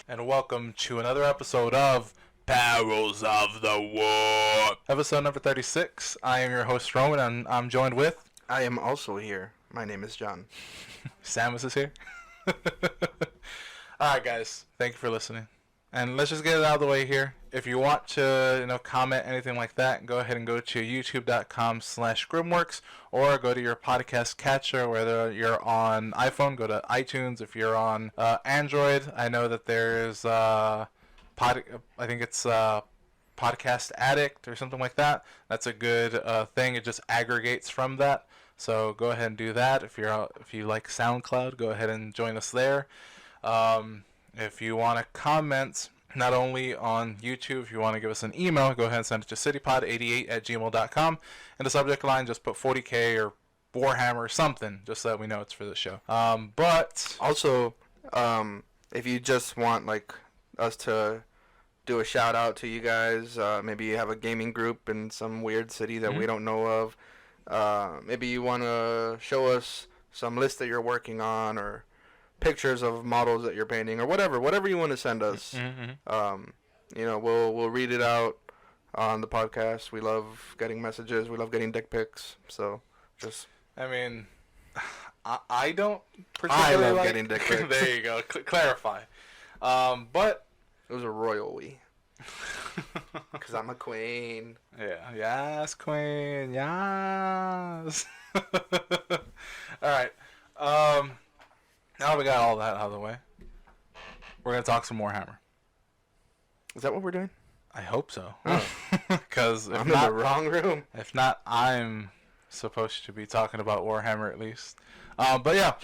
and welcome to another episode of Perils of the War. Episode number 36. I am your host, Roman, and I'm joined with... I am also here. My name is John. Samus is here. Alright, guys. Thank you for listening. And let's just get it out of the way here. If you want to, comment, anything like that, go ahead and go to youtube.com/Grimworks or go to your podcast catcher, whether you're on iPhone, go to iTunes. If you're on Android, I know that there's I think it's Podcast Addict or something like that. That's a good thing. It just aggregates from that. So go ahead and do that. If you like SoundCloud, go ahead and join us there. If you want to comment, not only on YouTube, if you want to give us an email, go ahead and send it to citypod88@gmail.com. In the subject line, just put 40K or Warhammer or something, just so that we know it's for the show. But also, if you just want us to do a shout out to you guys, maybe you have a gaming group in some weird city that we don't know of. Maybe you want to show us some list that you're working on or pictures of models that you're painting or whatever you want to send us. We'll read it out on the podcast. We love getting messages. We love getting dick pics. So I don't particularly love getting dick pics. There you go. Clarify. But it was a royal we. Because I'm a queen. Yeah. Yes, queen. Yes. All right. Now we got all that out of the way. We're going to talk some more Hammer. Is that what we're doing? I hope so. Oh. Because I'm in the wrong room. If not, I'm supposed to be talking about Warhammer at least. But yeah,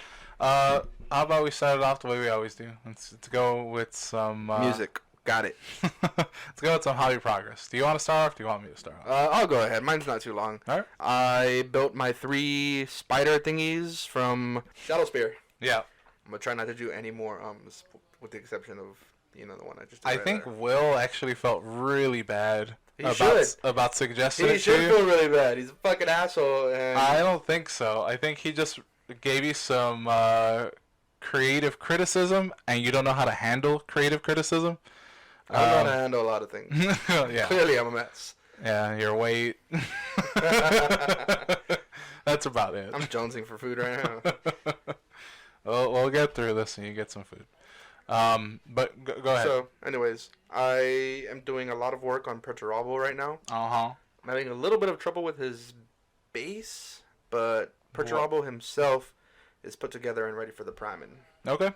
how about we start it off the way we always do? Let's go with some... music. Got it. Let's go with some hobby progress. Do you want to start off or do you want me to start off? I'll go ahead. Mine's not too long. All right. I built my 3 spider thingies from Shadow Spear. Yeah. I'm going to try not to do any more, with the exception of, the one I just did. I think there. Will actually felt really bad about suggesting He it should to you. feel really bad. He's a fucking asshole. And I don't think so. I think he just gave you some creative criticism, and you don't know how to handle creative criticism. I don't know how to handle a lot of things. Yeah. Clearly, I'm a mess. Yeah, your weight. That's about it. I'm jonesing for food right now. We'll get through this and you get some food. But go ahead. So, anyways, I am doing a lot of work on Perils right now. Uh-huh. I'm having a little bit of trouble with his base, but Perils himself is put together and ready for the priming. Okay.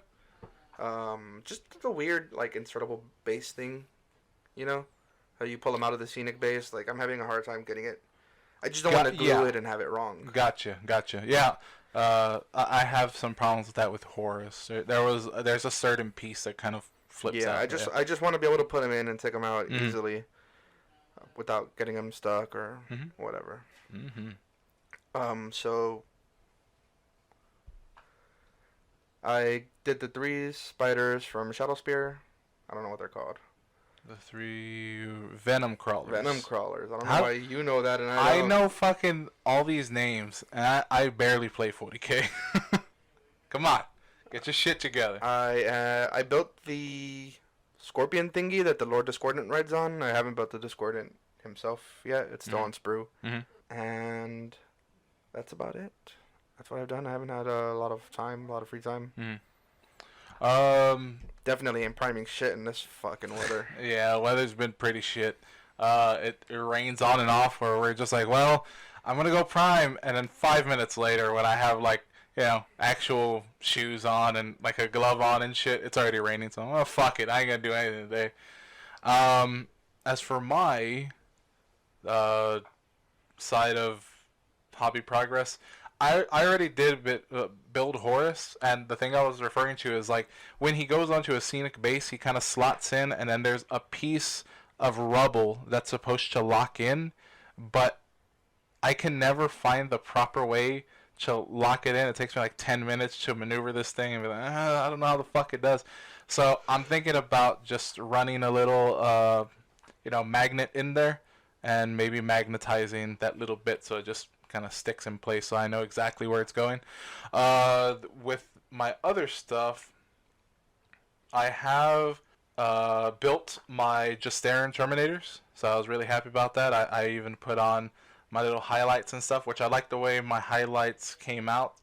Just the weird, insertable base thing, how you pull them out of the scenic base. I'm having a hard time getting it. I just don't want to glue it and have it wrong. Gotcha. Yeah. I have some problems with that with Horus. There's a certain piece that kind of flips out. I just want to be able to put them in and take them out easily, without getting them stuck or whatever. So I did the 3 spiders from Shadow Spear. I don't know what they're called. The 3 venom crawlers. I don't know why you know that and I don't. I know fucking all these names, and I barely play 40K. Come on. Get your shit together. I built the scorpion thingy that the Lord Discordant rides on. I haven't built the Discordant himself yet. It's still on sprue. And that's about it. That's what I've done. I haven't had a lot of free time. Definitely ain't priming shit in this fucking weather. Yeah, weather's been pretty shit. It rains on and off where we're just like, well, I'm going to go prime. And then 5 minutes later when I have actual shoes on and a glove on and shit, it's already raining. So, fuck it. I ain't going to do anything today. As for my side of hobby progress, I already did build Horus, and the thing I was referring to is when he goes onto a scenic base, he kind of slots in, and then there's a piece of rubble that's supposed to lock in, but I can never find the proper way to lock it in. It takes me 10 minutes to maneuver this thing and be like, I don't know how the fuck it does. So I'm thinking about just running a little, magnet in there and maybe magnetizing that little bit so it just kind of sticks in place so I know exactly where it's going. With my other stuff, I have built my Justarin Terminators, so I was really happy about that. I even put on my little highlights and stuff, which I like the way my highlights came out.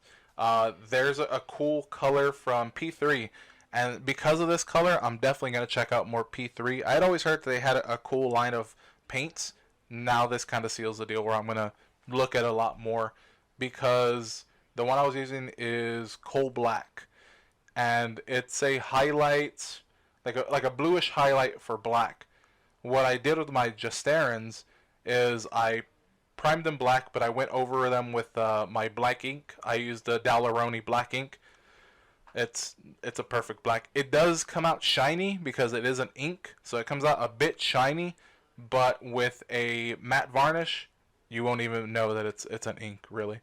There's a cool color from P3, and because of this color, I'm definitely going to check out more P3. I had always heard that they had a cool line of paints. Now this kind of seals the deal where I'm going to look at a lot more, because the one I was using is coal black, and it's a highlight, like a bluish highlight for black. What I did with my Justarans is I primed them black, but I went over them with my black ink. I used the Daleroni black ink. It's a perfect black. It does come out shiny because it is an ink, so it comes out a bit shiny, but with a matte varnish, you won't even know that it's an ink really.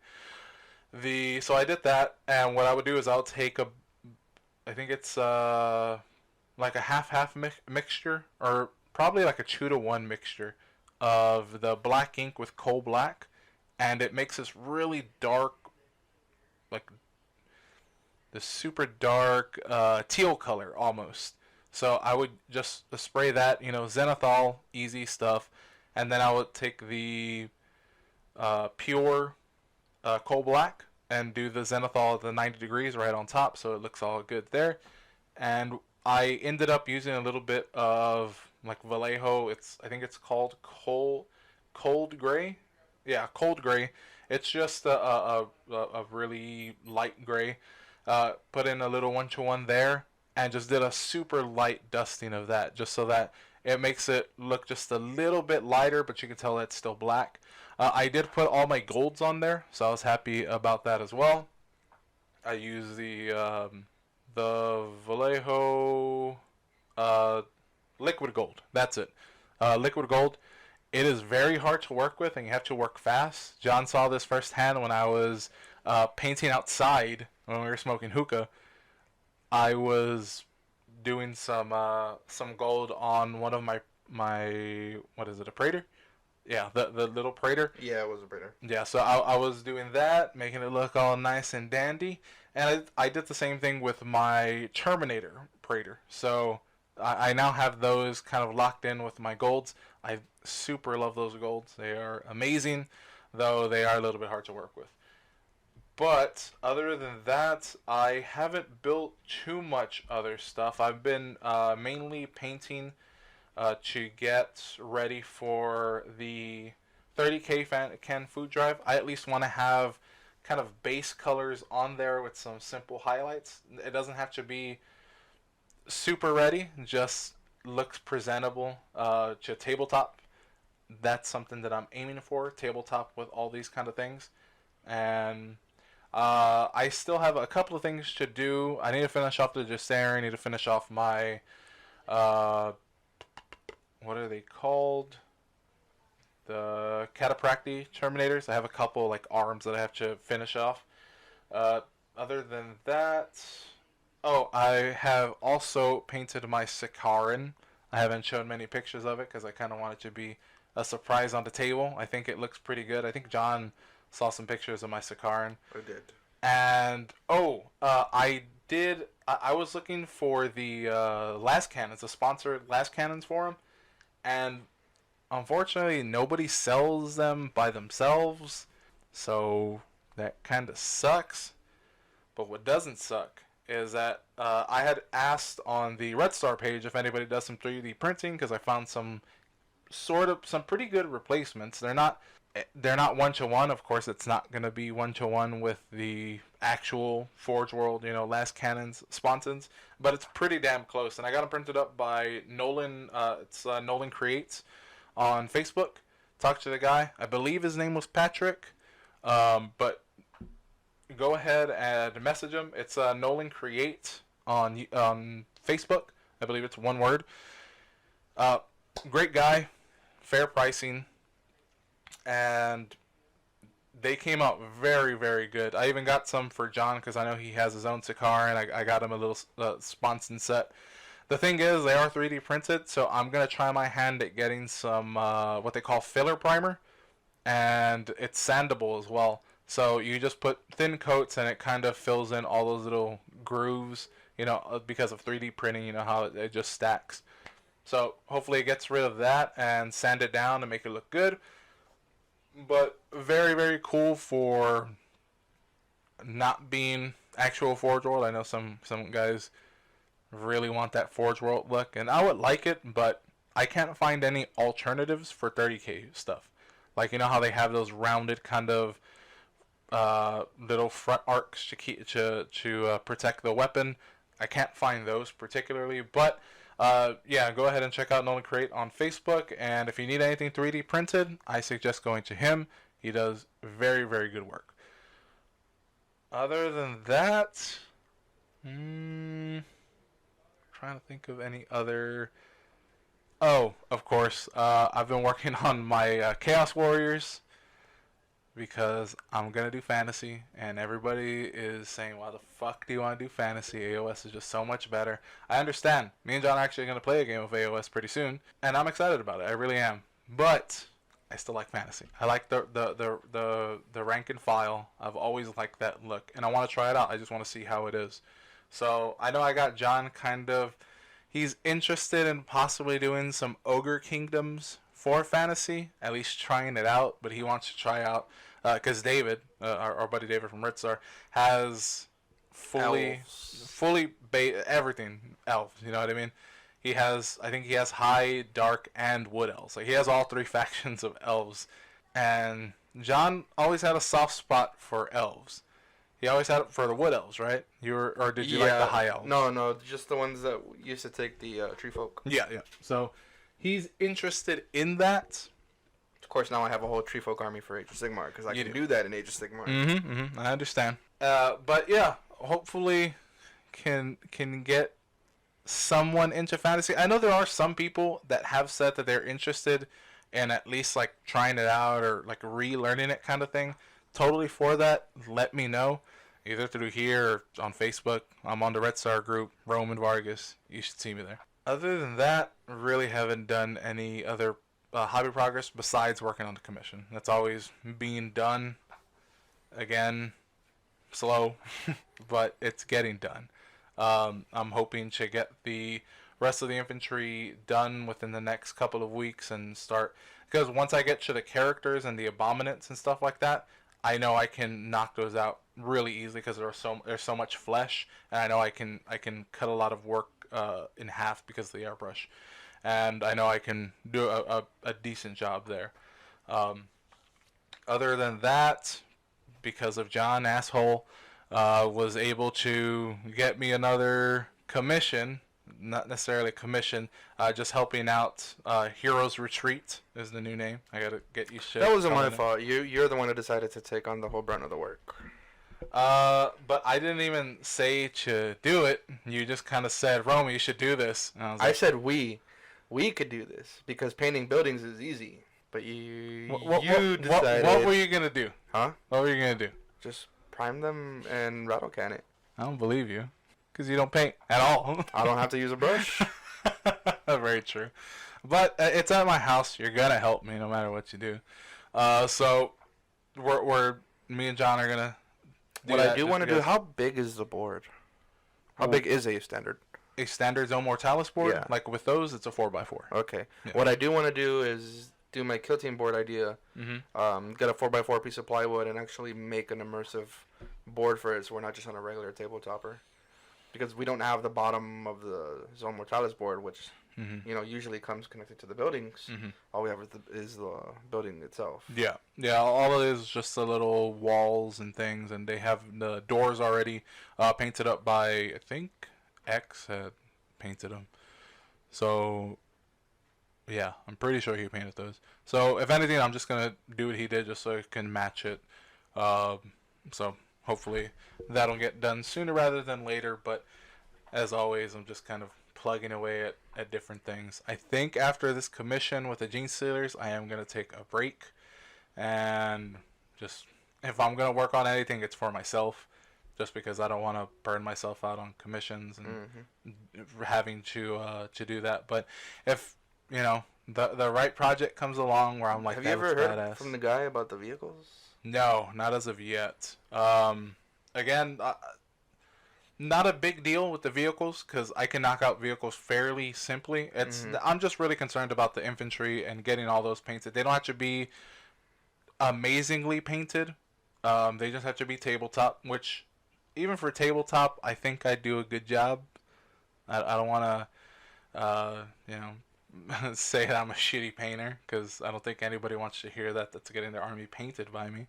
The So I did that, and what I would do is I'll take I think it's like a half mixture, or probably like a 2-to-1 mixture of the black ink with coal black, and it makes this really dark, like this super dark teal color almost. So I would just spray that, zenithal, easy stuff, and then I would take the pure coal black and do the zenithal at the 90 degrees right on top, so it looks all good there. And I ended up using a little bit of like Vallejo. I think it's called cold gray. Yeah, cold gray. It's just a really light gray. Put in a little 1-to-1 there, and just did a super light dusting of that, just so that it makes it look just a little bit lighter, but you can tell it's still black. I did put all my golds on there, so I was happy about that as well. I used the Vallejo liquid gold. That's it. Liquid gold. It is very hard to work with, and you have to work fast. John saw this firsthand when I was painting outside when we were smoking hookah. I was doing some gold on one of my what is it, a Praetor? Yeah, the little Praetor. Yeah, it was a Praetor. Yeah, so I was doing that, making it look all nice and dandy, and I did the same thing with my Terminator Praetor. So I now have those kind of locked in with my golds. I super love those golds. They are amazing, though they are a little bit hard to work with. But other than that, I haven't built too much other stuff. I've been mainly painting to get ready for the 30K can food drive. I at least want to have kind of base colors on there with some simple highlights. It doesn't have to be super ready, just looks presentable to tabletop. That's something that I'm aiming for, tabletop with all these kind of things. And I still have a couple of things to do. I need to finish off the Justair. I need to finish off my what are they called? The Catapracti Terminators. I have a couple like arms that I have to finish off. Other than that, oh, I have also painted my Sicaran. I haven't shown many pictures of it because I kind of want it to be a surprise on the table. I think it looks pretty good. I think John saw some pictures of my Sicaran. I did. And I was looking for the last cannons, the sponsored last cannons for them, and unfortunately nobody sells them by themselves, so that kind of sucks. But what doesn't suck is that I had asked on the Red Star page if anybody does some 3D printing, because I found some pretty good replacements. They're not 1-to-1. Of course, it's not going to be 1-to-1 with the actual Forge World, last cannons sponsons, but it's pretty damn close. And I got them printed up by Nolan. It's Nolan Creates on Facebook. Talked to the guy. I believe his name was Patrick, but go ahead and message him. It's Nolan Creates on Facebook. I believe it's one word. Great guy, fair pricing. And they came out very, very good. I even got some for John because I know he has his own Sicaran, and I got him a little sponson set. The thing is, they are 3D printed, so I'm going to try my hand at getting some what they call filler primer, and it's sandable as well. So you just put thin coats, and it kind of fills in all those little grooves, because of 3D printing, how it just stacks. So hopefully it gets rid of that and sand it down and make it look good. But very, very cool for not being actual Forge World. I know some guys really want that Forge World look, and I would like it, but I can't find any alternatives for 30K stuff. Like, how they have those rounded kind of little front arcs to protect the weapon. I can't find those particularly, but yeah, go ahead and check out Nolan Create on Facebook, and if you need anything 3D printed, I suggest going to him. He does very, very good work. Other than that, trying to think of any other. Oh, of course, I've been working on my Chaos Warriors because I'm gonna do fantasy, and everybody is saying, "Why the fuck do you want to do fantasy? AOS is just so much better." I understand. Me and John are actually gonna play a game of AOS pretty soon, and I'm excited about it. I really am. But I still like fantasy. I like the rank and file. I've always liked that look, and I want to try it out. I just want to see how it is. So I know I got John kind of. He's interested in possibly doing some Ogre Kingdoms for fantasy, at least trying it out. But he wants to try out because David, our buddy David from Ritzar, has fully everything elves. You know what I mean? I think he has high, dark, and wood elves. Like, he has all three factions of elves. And John always had a soft spot for elves. He always had it for the wood elves, right? Or did you like the high elves? No, just the ones that used to take the tree folk. Yeah. So he's interested in that. Of course, now I have a whole tree folk army for Age of Sigmar because I can do that in Age of Sigmar. I understand. But yeah, hopefully can get someone into fantasy. I know there are some people that have said that they're interested in at least like trying it out or like relearning it kind of thing. Totally for that. Let me know either through here or on Facebook. I'm on the Red Star group, Roman Vargas. You should see me there. Other than that, really haven't done any other hobby progress besides working on the commission. That's always being done. Again, slow, but it's getting done. I'm hoping to get the rest of the infantry done within the next couple of weeks and start, because once I get to the characters and the abominants and stuff like that, I know I can knock those out really easily because there's so much flesh, and I know I can cut a lot of work in half because of the airbrush, and I know I can do a decent job there. Other than that, because of John asshole, was able to get me another commission. Not necessarily a commission, just helping out. Heroes Retreat is the new name. I gotta get you shit. That wasn't my fault. You're the one who decided to take on the whole brunt of the work. But I didn't even say to do it. You just kind of said, "Romy, you should do this." And I said we could do this because painting buildings is easy. But you decided. What were you gonna do? Huh? What were you gonna do? Just prime them and rattle can it. I don't believe you. Because you don't paint at all. I don't have to use a brush. Very true. But it's at my house. You're going to help me no matter what you do. So me and John are going to do what I do want to do, how big is the board? How big is a standard? A standard Zone Mortalis board? Yeah. Like with those, it's a 4x4. Okay. Yeah. What I do want to do is do my kill team board idea. Get a 4x4 piece of plywood and actually make an immersive board for it so we're not just on a regular tabletopper. Because we don't have the bottom of the Zone Mortalis board, which usually comes connected to the buildings. All we have is the building itself. Yeah. All it is just the little walls and things, and they have the doors already painted up by, I think X had painted them. So yeah, I'm pretty sure he painted those. So if anything, I'm just gonna do what he did just so I can match it. So hopefully that'll get done sooner rather than later, but as always, I'm just kind of plugging away at different things. I think after this commission with the Gene Stealers, I am going to take a break, and just, if I'm going to work on anything, it's for myself, just because I don't want to burn myself out on commissions and having to do that. But if, the right project comes along where I'm like, have you ever heard from the guy about the vehicles? No, not as of yet. Again, not a big deal with the vehicles because I can knock out vehicles fairly simply. I'm just really concerned about the infantry and getting all those painted. They don't have to be amazingly painted. They just have to be tabletop, which even for tabletop, I think I do a good job. I don't want to, say that I'm a shitty painter because I don't think anybody wants to hear that. That's getting their army painted by me.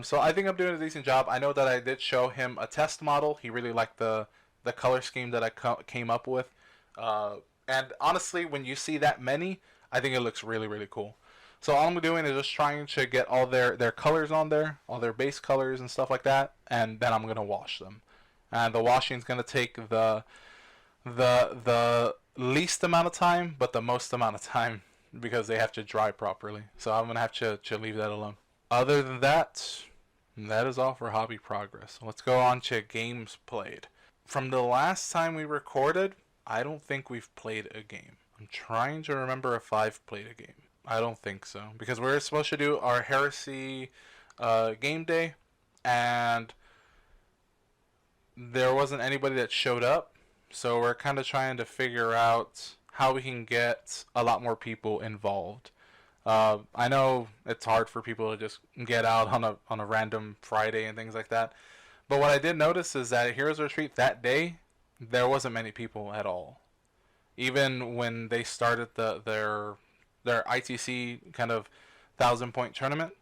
So I think I'm doing a decent job. I know that I did show him a test model. He really liked the color scheme that I came up with. And honestly, when you see that many, I think it looks really, really cool. So all I'm doing is just trying to get all their colors on there, all their base colors and stuff like that, and then I'm gonna wash them. And the washing is gonna take the least amount of time, but the most amount of time because they have to dry properly. So I'm gonna have to leave that alone. Other than that, that is all for hobby progress. Let's go on to games played. From the last time we recorded, I don't think we've played a game. I'm trying to remember if I've played a game. I don't think so. Because we're supposed to do our Heresy game day, and there wasn't anybody that showed up. So we're kind of trying to figure out how we can get a lot more people involved. I know it's hard for people to just get out on a random Friday and things like that. But what I did notice is that at Heroes Retreat that day, there wasn't many people at all. Even when they started their ITC kind of 1,000-point tournament,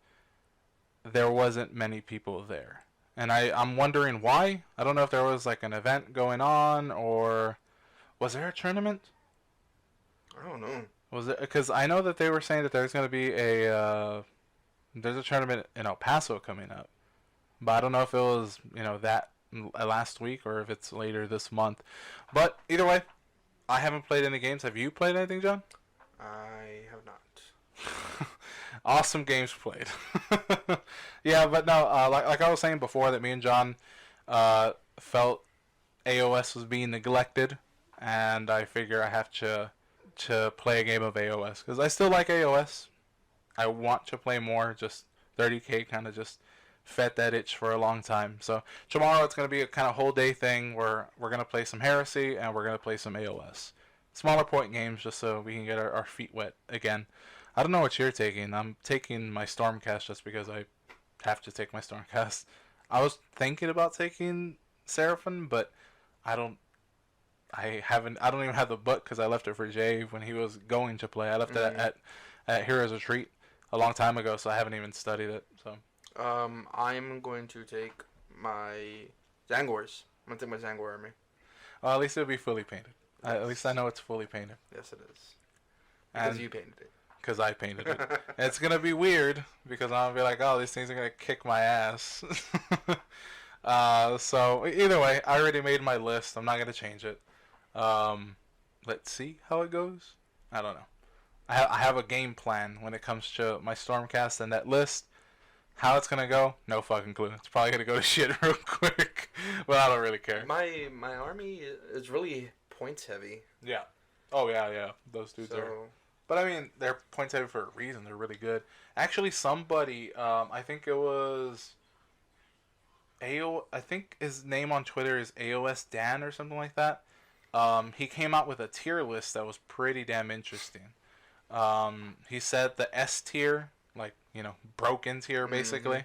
there wasn't many people there. And I'm wondering why. I don't know if there was like an event going on or was there a tournament? I don't know. Was it because I know that they were saying that there's going to be there's a tournament in El Paso coming up, but I don't know if it was that last week or if it's later this month. But either way, I haven't played any games. Have you played anything, John? I have not. Awesome games played. Yeah, but no, like I was saying before, that me and John felt AOS was being neglected, and I figure I have to play a game of AOS because I still like AOS. I want to play more. Just 30K kind of just fed that itch for a long time. So tomorrow it's going to be a kind of whole day thing where we're going to play some Heresy and we're going to play some AOS. Smaller point games just so we can get our feet wet again. I don't know what you're taking. I'm taking my Stormcast just because I have to take my Stormcast. I was thinking about taking Seraphim, but I don't even have the book because I left it for Jay when he was going to play. I left it at Heroes Retreat a long time ago, so I haven't even studied it. So I'm going to take my Zangors. I'm going to take my Zangor army. Well, at least it'll be fully painted. Yes. At least I know it's fully painted. Yes, it is. Because you painted it. Because I painted it. It's going to be weird because I'm going to be like, oh, these things are going to kick my ass. So either way, I already made my list. I'm not going to change it. Let's see how it goes. I don't know. I have a game plan when it comes to my Stormcast and that list. How it's gonna go, no fucking clue. It's probably gonna go to shit real quick, but I don't really care. My army is really points heavy. Yeah. Oh yeah. Those dudes are. But I mean, they're points heavy for a reason. They're really good. Actually, somebody, I think it was I think his name on Twitter is AOS Dan or something like that. He came out with a tier list that was pretty damn interesting. He said the S tier, like, broken tier basically,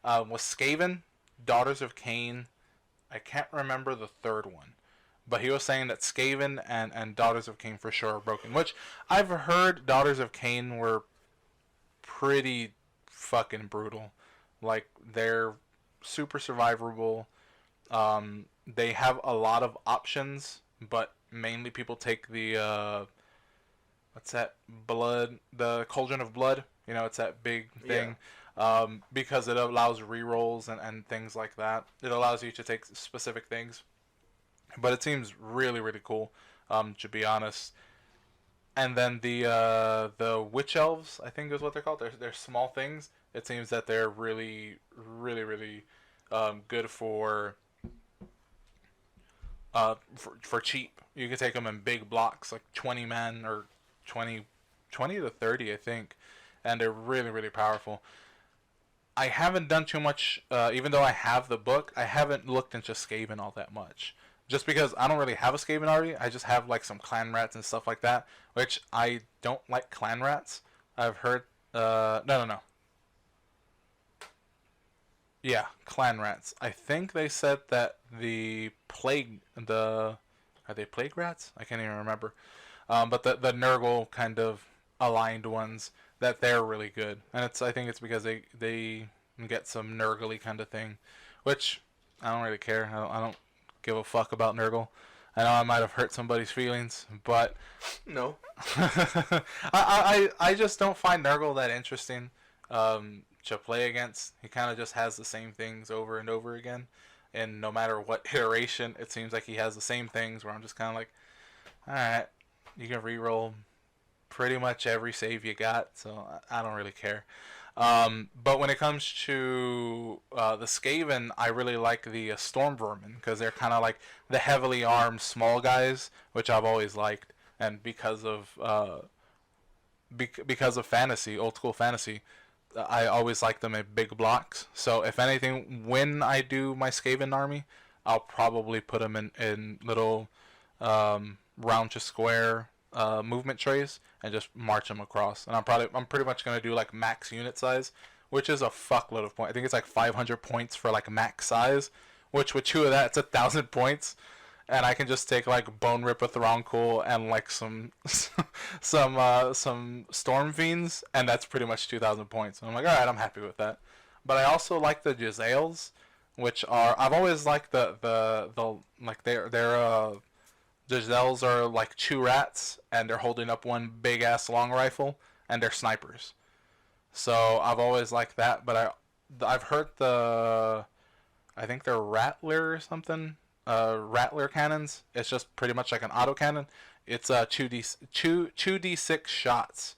was Skaven, Daughters of Cain. I can't remember the third one. But he was saying that Skaven and Daughters of Cain for sure are broken. Which I've heard Daughters of Cain were pretty fucking brutal. Like, they're super survivable. They have a lot of options, but mainly people take the what's that, blood, the Cauldron of Blood, it's that big thing. Yeah. Because it allows rerolls and things like that. It allows you to take specific things, but it seems really, really cool, to be honest. And then the witch elves, I think is what they're called. They're small things. It seems that they're really, really, really good for cheap. You can take them in big blocks, like 20 men or 20 to 30, I think, and they're really, really powerful. I haven't done too much, even though I have the book, I haven't looked into Skaven all that much. Just because I don't really have a Skaven army, I just have like some clan rats and stuff like that, which I don't like clan rats. I've heard, no. Yeah, clan rats. I think they said that are they plague rats? I can't even remember. But the Nurgle kind of aligned ones, that they're really good, and I think it's because they get some Nurgly kind of thing, which I don't really care. I don't give a fuck about Nurgle. I know I might have hurt somebody's feelings, but No. I just don't find Nurgle that interesting to play against. He kind of just has the same things over and over again, and no matter what iteration, it seems like he has the same things. Where I'm just kind of like, all right, you can reroll pretty much every save you got, so I don't really care. But when it comes to the Skaven, I really like the Storm Vermin because they're kind of like the heavily armed small guys, which I've always liked, and because of fantasy, old school fantasy, I always like them in big blocks. So if anything, when I do my Skaven army, I'll probably put them in little round to square movement trays and just march them across. And I'm pretty much gonna do like max unit size, which is a fuckload of points. I think it's like 500 points for like max size, which with two of that, it's 1,000 points. And I can just take like Bone Ripper Throncool and like some some Storm Fiends, and that's pretty much 2,000 points. And I'm like, all right, I'm happy with that. But I also like the Jezzails, which are I've always liked the like they're Giselles are like two rats, and they're holding up one big ass long rifle, and they're snipers. So I've always liked that, but I've heard I think they're Rattler or something. Rattler cannons. It's just pretty much like an auto cannon. It's 2d6 shots,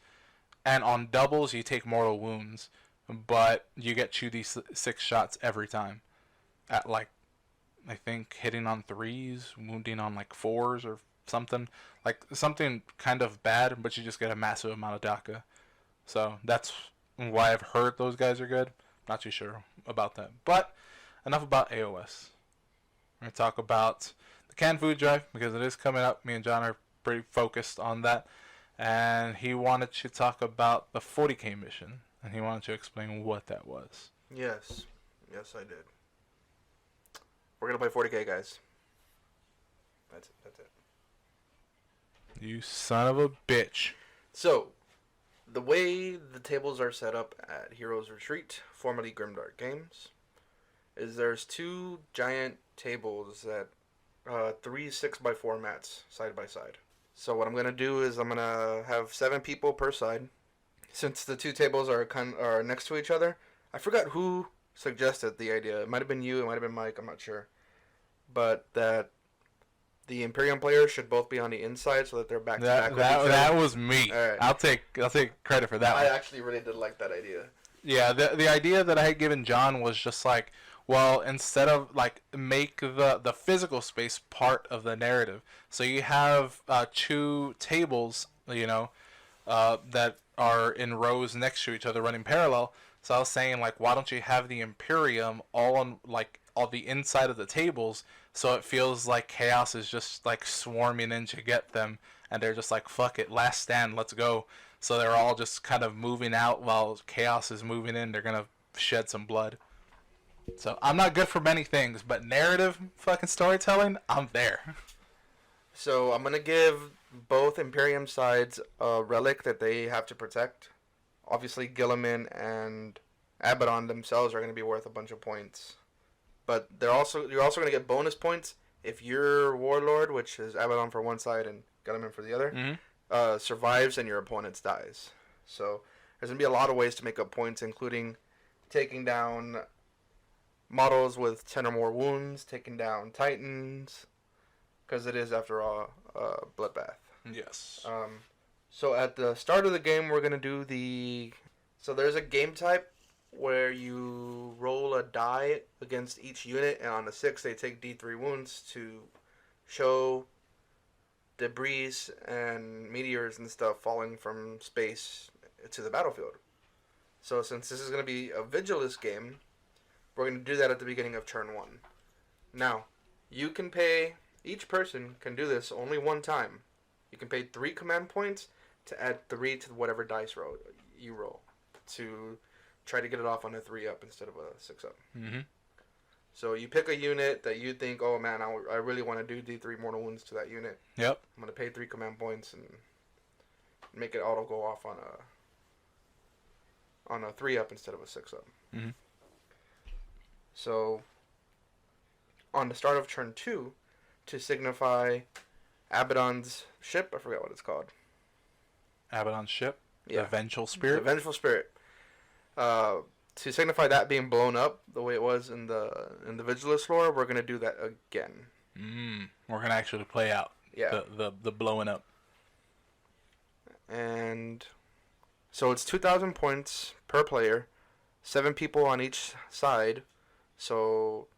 and on doubles you take mortal wounds, but you get 2d6 shots every time. At like I think hitting on threes, wounding on like fours or something. Like something kind of bad, but you just get a massive amount of DACA. So that's why I've heard those guys are good. Not too sure about that. But enough about AOS. We're going to talk about the canned food drive because it is coming up. Me and John are pretty focused on that. And he wanted to talk about the 40k mission. And he wanted to explain what that was. Yes. Yes, I did. We're going to play 40k, guys. That's it. You son of a bitch. So, the way the tables are set up at Heroes Retreat, formerly Grimdark Games, is there's two giant tables that 3 6x4 mats side by side. So what I'm gonna do is I'm gonna have 7 people per side. Since the two tables are next to each other, I forgot who suggested the idea. It might have been you, it might have been Mike, I'm not sure. But that the Imperium players should both be on the inside so that they're back to back with each other. That was me. All right. I'll take credit for that I one. actually really did like that idea. Yeah, the idea that I had given John was just like, well, instead of like make the physical space part of the narrative. So you have 2 tables, that are in rows next to each other running parallel. So I was saying like, why don't you have the Imperium all on like all the inside of the tables, so it feels like chaos is just like swarming in to get them, and they're just like, fuck it, last stand, let's go. So they're all just kind of moving out while chaos is moving in. They're gonna shed some blood. So I'm not good for many things, but narrative fucking storytelling, I'm there. So I'm gonna give both Imperium sides a relic that they have to protect. Obviously, Gilliman and Abaddon themselves are gonna be worth a bunch of points, but you're also gonna get bonus points if your Warlord, which is Abaddon for one side and Gilliman for the other, survives and your opponent dies. So there's gonna be a lot of ways to make up points, including taking down models with 10 or more wounds, taking down Titans, because it is, after all, a bloodbath. Yes. So at the start of the game, we're going to do so there's a game type where you roll a die against each unit, and on the 6, they take D3 wounds to show debris and meteors and stuff falling from space to the battlefield. So since this is going to be a Vigilus game, we're going to do that at the beginning of turn 1. Now, you can pay, each person can do this only one time. You can pay 3 command points to add 3 to whatever dice roll you roll to try to get it off on a 3-up instead of a 6-up. Mm-hmm. So you pick a unit that you think, oh man, I really want to do D3 mortal wounds to that unit. Yep. I'm going to pay 3 command points and make it auto go off on a 3-up instead of a 6-up. Mm-hmm. So on the start of turn 2, to signify Abaddon's ship, I forgot what it's called. Abaddon's ship? Yeah. The Vengeful Spirit? The Vengeful Spirit. To signify that being blown up the way it was in the Vigilus lore, we're gonna do that again. We're gonna actually play out the blowing up. And so it's 2,000 points per player, 7 people on each side, so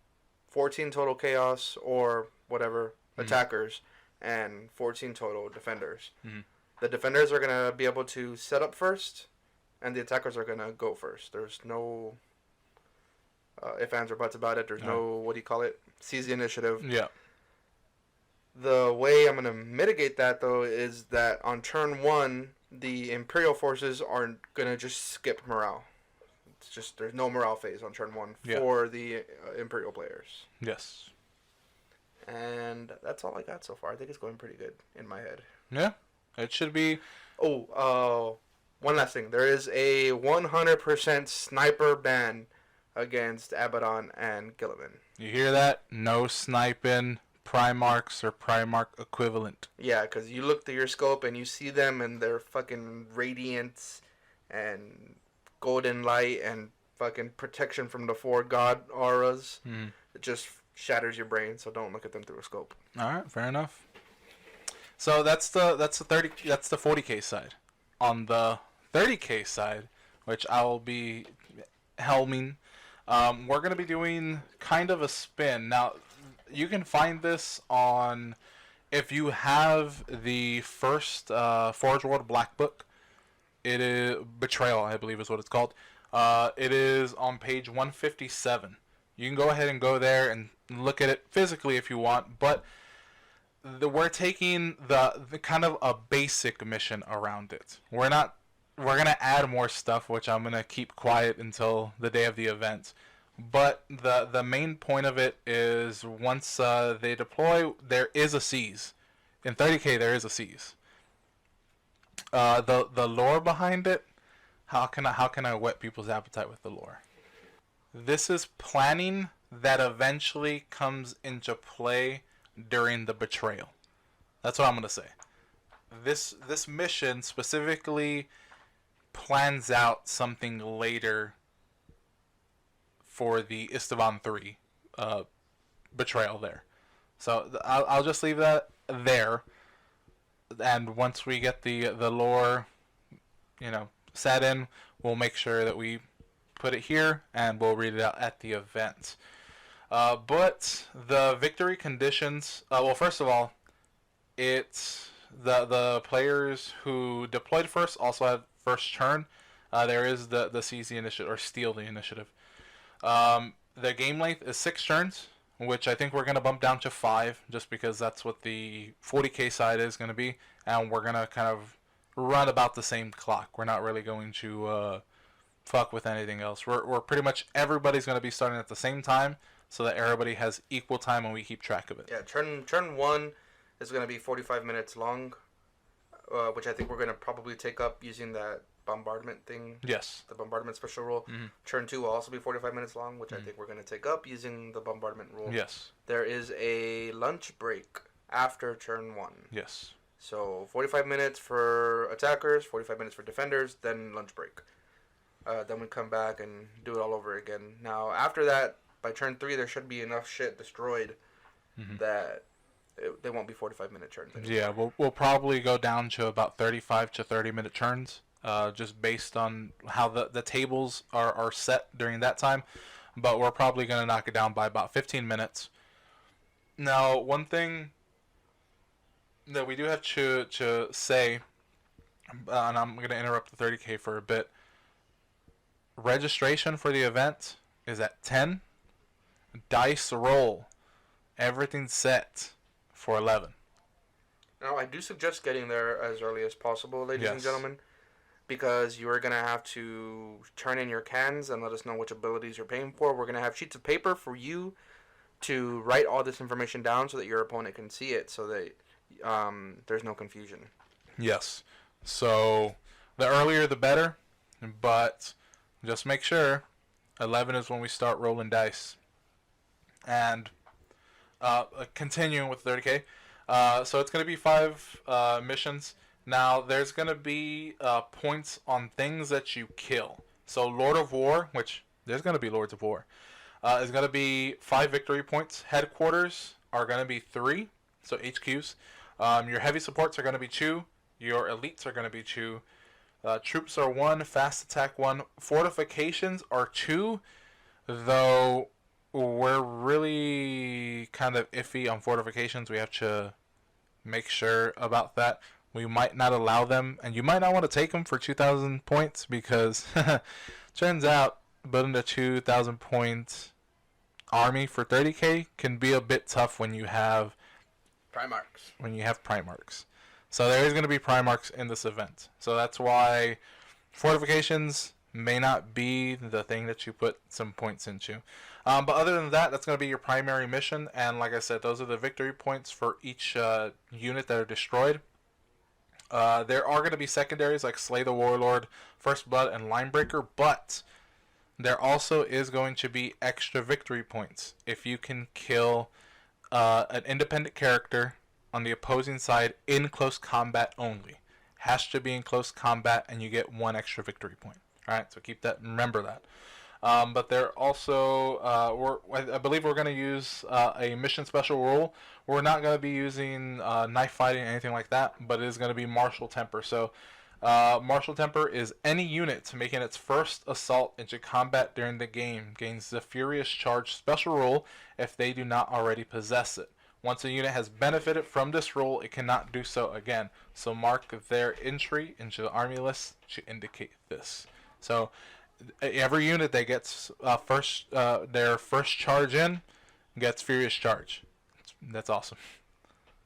14 total chaos or whatever attackers, and 14 total defenders. Mm-hmm. The defenders are gonna be able to set up first, and the attackers are gonna go first. There's no ifs, ands, or buts about it. There's no, what do you call it? Seize the initiative. Yeah. The way I'm gonna mitigate that though is that on turn 1, the Imperial forces are gonna just skip morale. It's just there's no morale phase on turn 1 for the Imperial players. Yes. And that's all I got so far. I think it's going pretty good in my head. Yeah. It should be. One last thing. There is a 100% sniper ban against Abaddon and Gilliman. You hear that? No sniping Primarchs or Primarch equivalent. Yeah, because you look through your scope and you see them and their fucking radiance and golden light and fucking protection from the 4 god auras. It just shatters your brain, so don't look at them through a scope. All right, fair enough. So that's the 40K side. On the 30K side, which I will be helming, we're going to be doing kind of a spin. Now, you can find this on, if you have the first Forge World Black Book, it is Betrayal, I believe is what it's called. It is on page 157. You can go ahead and go there and look at it physically if you want, but we're taking the kind of a basic mission around it. We're gonna add more stuff, which I'm gonna keep quiet until the day of the event. But the main point of it is once they deploy, there is a seize. In 30K, there is a seize. The lore behind it, how can I whet people's appetite with the lore? This is planning that eventually comes into play during the betrayal. That's what I'm gonna say. This mission specifically plans out something later for the Istavan 3 betrayal there. So I'll just leave that there. And once we get the lore, set in, we'll make sure that we put it here and we'll read it out at the event. But the victory conditions, well, first of all, it's the players who deployed first also have first turn. There is the seize the initiative or steal the initiative. The game length is 6 turns, which I think we're going to bump down to 5 just because that's what the 40K side is going to be. And we're going to kind of run about the same clock. We're not really going to fuck with anything else. We're pretty much, everybody's going to be starting at the same time so that everybody has equal time and we keep track of it. Yeah, turn 1 is going to be 45 minutes long, which I think we're going to probably take up using that bombardment thing. Yes. The bombardment special rule. Mm-hmm. Turn 2 will also be 45 minutes long, which I think we're going to take up using the bombardment rule. Yes. There is a lunch break after turn 1. Yes. So 45 minutes for attackers, 45 minutes for defenders, then lunch break. Then we come back and do it all over again. Now, after that, by turn 3, there should be enough shit destroyed that they won't be 45-minute turns anymore. Yeah, we'll probably go down to about 35 to 30-minute turns, just based on how the tables are set during that time. But we're probably going to knock it down by about 15 minutes. Now, one thing that we do have to say, and I'm going to interrupt the 30K for a bit, registration for the event is at 10. Dice roll. Everything's set for 11. Now, I do suggest getting there as early as possible, ladies and Yes. gentlemen, because you are going to have to turn in your cans and let us know which abilities you're paying for. We're going to have sheets of paper for you to write all this information down so that your opponent can see it, so that there's no confusion. Yes. So the earlier the better, but just make sure 11 is when we start rolling dice. And continuing with 30K. So it's going to be 5 missions. Now, there's going to be points on things that you kill. So Lord of War, which there's going to be Lords of War, is going to be 5 victory points. Headquarters are going to be 3, so HQs. Your heavy supports are going to be 2. Your elites are going to be 2. Troops are 1. Fast attack 1. Fortifications are 2, though we're really kind of iffy on fortifications. We have to make sure about that. We might not allow them, and you might not want to take them for 2,000 points because turns out building a 2,000 point army for 30K can be a bit tough when you have Primarchs. So there is going to be Primarchs in this event. So that's why fortifications may not be the thing that you put some points into. But other than that, that's going to be your primary mission. And like I said, those are the victory points for each unit that are destroyed. There are going to be secondaries like Slay the Warlord, First Blood, and Linebreaker. But there also is going to be extra victory points if you can kill an independent character on the opposing side in close combat only. Has to be in close combat, and you get 1 extra victory point. All right, so keep that. Remember that. But there also, I believe we're going to use a mission special rule. We're not going to be using knife fighting or anything like that, but it is going to be martial temper. So martial temper is any unit making its first assault into combat during the game gains the Furious Charge special rule if they do not already possess it. Once a unit has benefited from this rule, it cannot do so again. So mark their entry into the army list to indicate this. So every unit that gets their first charge in gets Furious Charge. That's awesome.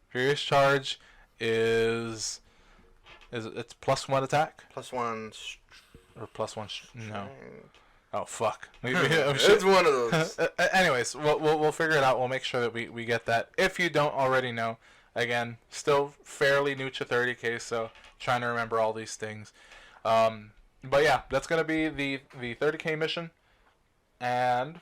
Furious Charge is it's +1 attack +1 or +1 no. Oh fuck. It's one of those. Anyways, we'll figure it out. We'll make sure that we get that. If you don't already know, again, still fairly new to 30K, so trying to remember all these things. But yeah, that's gonna be the 30K mission. And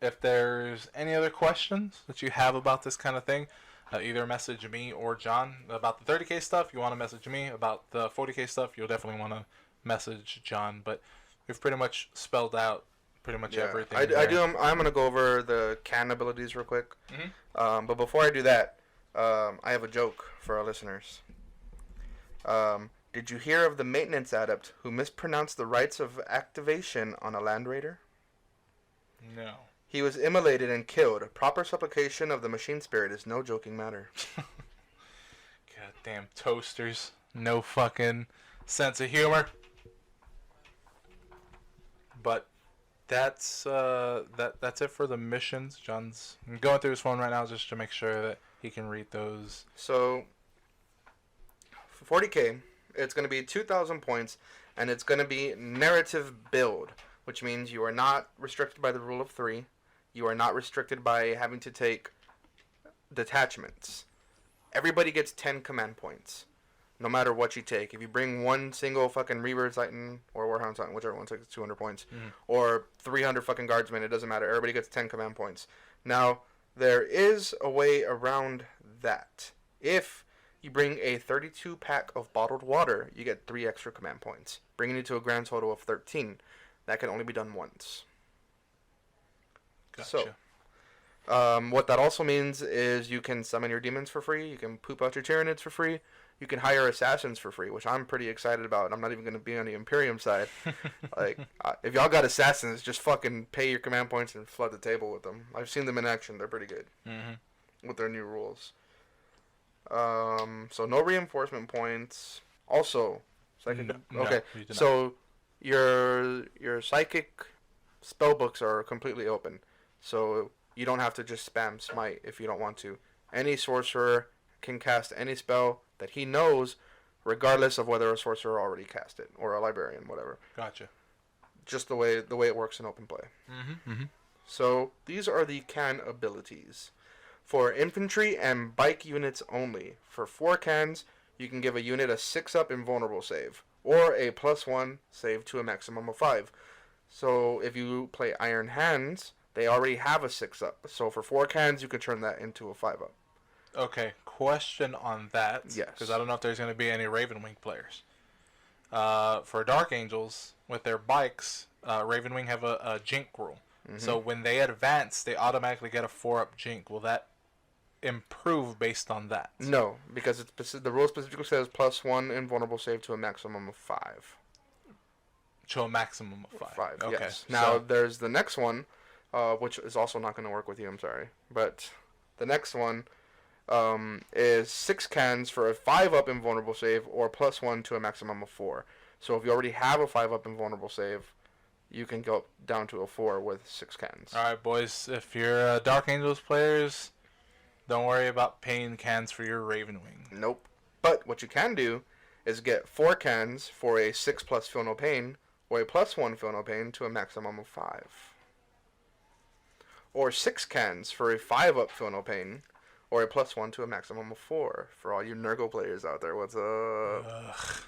if there's any other questions that you have about this kind of thing, either message me or John about the 30K stuff. You want to message me about the 40K stuff, you'll definitely want to message John. But we've pretty much spelled out pretty much everything. I'm gonna go over the can abilities real quick. Mm-hmm. But before I do that, I have a joke for our listeners. Did you hear of the maintenance adept who mispronounced the rites of activation on a Land Raider? No. He was immolated and killed. Proper supplication of the machine spirit is no joking matter. Goddamn toasters. No fucking sense of humor. But that's that's it for the missions. John's going through his phone right now just to make sure that he can read those. So, for 40K, it's going to be 2,000 points, and it's going to be narrative build, which means you are not restricted by the rule of 3. You are not restricted by having to take detachments. Everybody gets 10 command points, no matter what you take. If you bring one single fucking Reaver Titan or Warhound Titan, whichever one takes 200 points, or 300 fucking Guardsmen, it doesn't matter. Everybody gets 10 command points. Now, there is a way around that. If you bring a 32 pack of bottled water, you get 3 extra command points, bringing you to a grand total of 13. That can only be done once. Gotcha. So, what that also means is you can summon your demons for free. You can poop out your Tyranids for free. You can hire assassins for free, which I'm pretty excited about. I'm not even going to be on the Imperium side. If y'all got assassins, just fucking pay your command points and flood the table with them. I've seen them in action. They're pretty good with their new rules. So no reinforcement points. Also, okay. so your psychic spell books are completely open, so you don't have to just spam smite if you don't want to. Any sorcerer can cast any spell that he knows, regardless of whether a sorcerer already cast it or a librarian, whatever. Gotcha. Just the way it works in open play. So these are the can abilities. For infantry and bike units only, for 4 cans, you can give a unit a 6-up invulnerable save, or a +1 save to a maximum of 5. So if you play Iron Hands, they already have a 6-up. So for 4 cans, you can turn that into a 5-up. Okay, question on that. Yes. Because I don't know if there's going to be any Ravenwing players. For Dark Angels, with their bikes, Ravenwing have a Jink rule. So when they advance, they automatically get a 4-up Jink. Will that improve based on that? No, because the rule specifically says +1 invulnerable save to a maximum of 5. To a maximum of 5. 5, Okay. yes. Now, there's the next one, which is also not going to work with you, I'm sorry. But the next one is 6 cans for a 5-up invulnerable save, or +1 to a maximum of 4. So if you already have a 5-up invulnerable save, you can go down to a 4 with 6 cans. Alright, boys. If you're Dark Angels players, don't worry about paying cans for your Ravenwing. Nope. But what you can do is get 4 cans for a 6+ Feel No Pain, or a +1 Feel No Pain to a maximum of 5. Or 6 cans for a 5-up Feel No Pain, or a +1 to a maximum of 4. For all you Nurgle players out there, what's up? Ugh.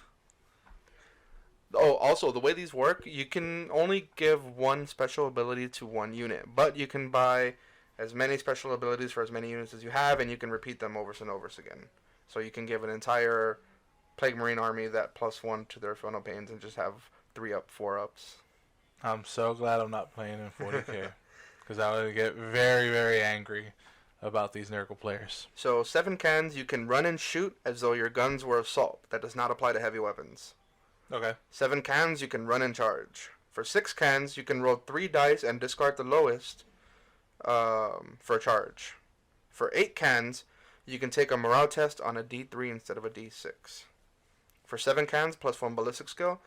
Oh, also, the way these work, you can only give one special ability to one unit, but you can buy as many special abilities for as many units as you have, and you can repeat them over and over again. So you can give an entire Plague Marine army that +1 to their Feel No Pains and just have 3-up, 4-ups. I'm so glad I'm not playing in 40k. Because I would get very, very angry about these Nurgle players. So 7 cans, you can run and shoot as though your guns were assault. That does not apply to heavy weapons. Okay. 7 cans, you can run and charge. For 6 cans, you can roll 3 dice and discard the lowest for a charge. For 8 cans, you can take a morale test on a D3 instead of a D6. For 7 cans, +1 ballistic skill.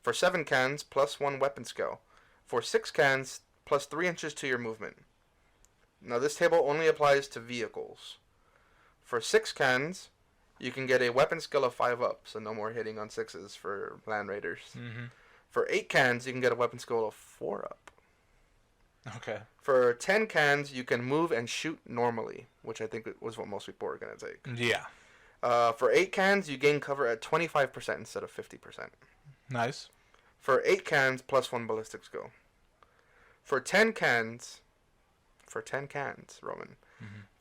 For 7 cans, +1 weapon skill. For 6 cans, +3 inches to your movement. Now this table only applies to vehicles. For 6 cans, you can get a weapon skill of 5-up, so no more hitting on 6s for Land Raiders. For 8 cans, you can get a weapon skill of 4-up. Okay. For 10 cans, you can move and shoot normally, which I think was what most people are going to take. Yeah. For 8 cans, you gain cover at 25% instead of 50%. Nice. For 8 cans, +1 ballistic skill. For 10 cans, Roman,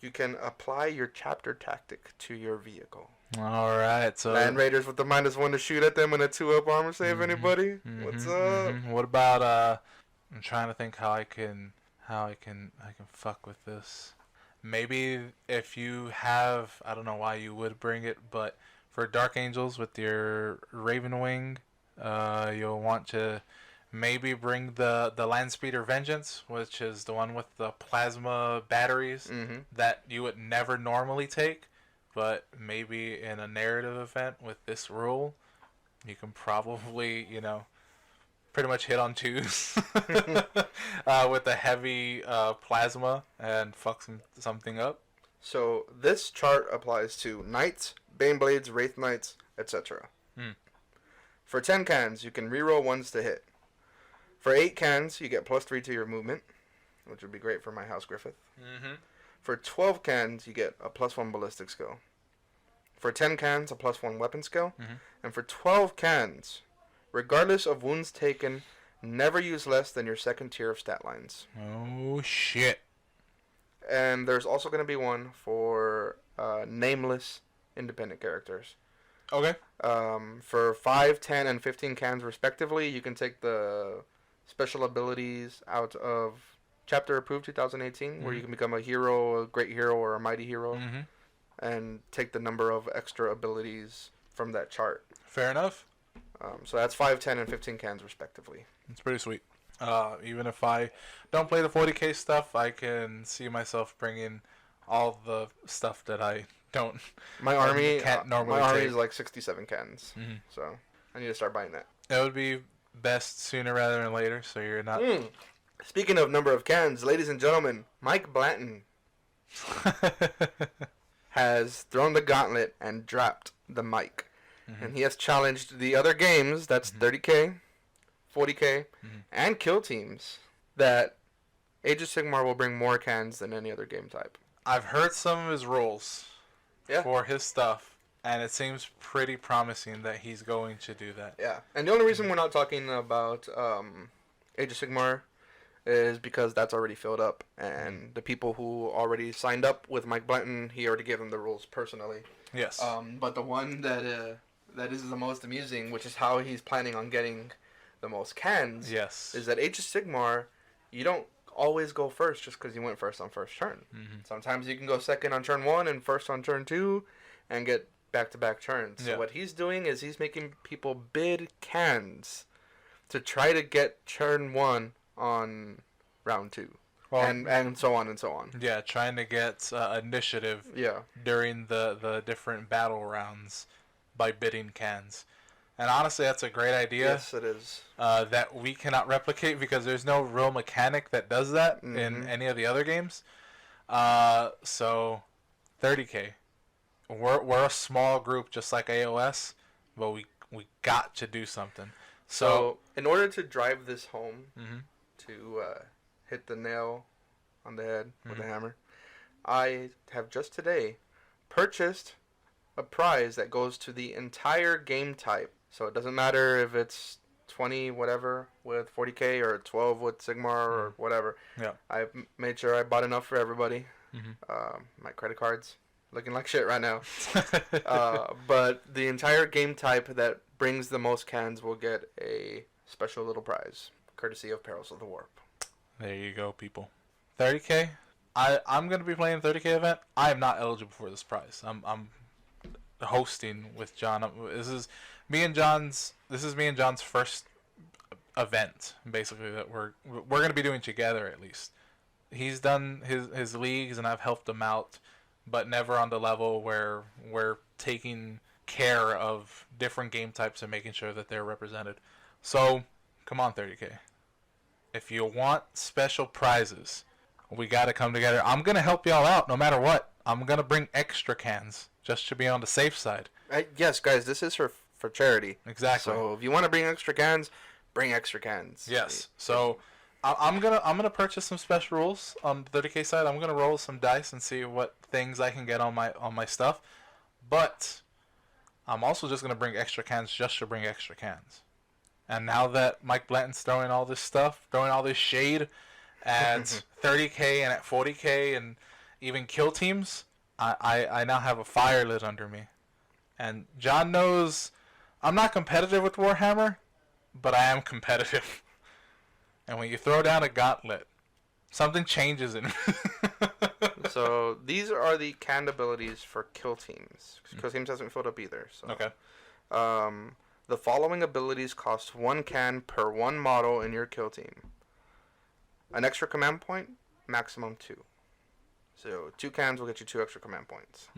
you can apply your chapter tactic to your vehicle. Alright, so... Land Raiders with the -1 to shoot at them and a 2-up armor save, anybody? What's up? What about, I'm trying to think how I can fuck with this. Maybe if you have, I don't know why you would bring it, but for Dark Angels with your Ravenwing, you'll want to maybe bring the Landspeeder Vengeance, which is the one with the plasma batteries that you would never normally take, but maybe in a narrative event with this rule, you can probably, pretty much hit on 2s with the heavy plasma and fuck something up. So this chart applies to Knights, Baneblades, Wraith Knights, etc. For 10 cans, you can reroll 1s to hit. For 8 cans, you get +3 to your movement, which would be great for my House Griffith. For 12 cans, you get a +1 ballistic skill. For 10 cans, a +1 weapon skill. And for 12 cans, regardless of wounds taken, never use less than your 2nd tier of stat lines. Oh, shit. And there's also going to be one for nameless independent characters. Okay. For 5, 10, and 15 cans respectively, you can take the special abilities out of Chapter Approved 2018, where you can become a hero, a great hero, or a mighty hero, and take the number of extra abilities from that chart. Fair enough. So that's 5, 10, and 15 cans respectively. It's pretty sweet. Even if I don't play the 40k stuff, I can see myself bringing all the stuff that I don't. My army can't normally my army take. is like 67 cans, so I need to start buying that. It would be best sooner rather than later, so you're not. Speaking of number of cans, ladies and gentlemen, Mike Blanton has thrown the gauntlet and dropped the mic. And he has challenged the other games, that's 30K, 40K, and kill teams, that Age of Sigmar will bring more cans than any other game type. I've heard some of his rules Yeah. for his stuff, and it seems pretty promising that he's going to do that. Yeah. And the only reason we're not talking about Age of Sigmar is because that's already filled up. And the people who already signed up with Mike Blanton, he already gave them the rules personally. Yes. But the one that is the most amusing, which is how he's planning on getting the most cans, yes. is that Age of Sigmar, you don't always go first just because you went first on first turn. Sometimes you can go second on turn 1 and first on turn 2 and get back-to-back turns. So what he's doing is he's making people bid cans to try to get turn 1 on round 2. Well, and so on and so on. Yeah, trying to get initiative during the different battle rounds by bidding cans. And honestly, that's a great idea. Yes, it is. That we cannot replicate because there's no real mechanic that does that in any of the other games. So, 30K. We're a small group just like AOS, but we got to do something. So in order to drive this home, to hit the nail on the head with a hammer, I have just today purchased a prize that goes to the entire game type. So it doesn't matter if it's 20 whatever with 40K or 12 with Sigmar or whatever. Yeah. I made sure I bought enough for everybody. My credit cards looking like shit right now. But the entire game type that brings the most cans will get a special little prize, courtesy of Perils of the Warp. There you go, people. 30K. I'm gonna be playing 30K event. I am not eligible for this prize. I'm hosting with John. This is me and John's first event, basically, that we're gonna be doing together at least. He's done his leagues and I've helped him out, but never on the level where we're taking care of different game types and making sure that they're represented. So, come on, 30K. If you want special prizes, we got to come together. I'm going to help y'all out no matter what. I'm going to bring extra cans just to be on the safe side. Yes, guys, this is for charity. Exactly. So, if you want to bring extra cans, bring extra cans. Yes. So, I'm gonna purchase some special rules on the 30K side. I'm gonna roll some dice and see what things I can get on my stuff. But I'm also just gonna bring extra cans just to bring extra cans. And now that Mike Blanton's throwing all this stuff, throwing all this shade at 30K and at 40K and even kill teams, I now have a fire lit under me. And John knows I'm not competitive with Warhammer, but I am competitive. And when you throw down a gauntlet, something changes in me. So these are the canned abilities for kill teams. Kill teams hasn't filled up either. So. Okay. The following abilities cost 1 can per 1 model in your kill team. An extra command point, maximum 2. So 2 cans will get you 2 extra command points.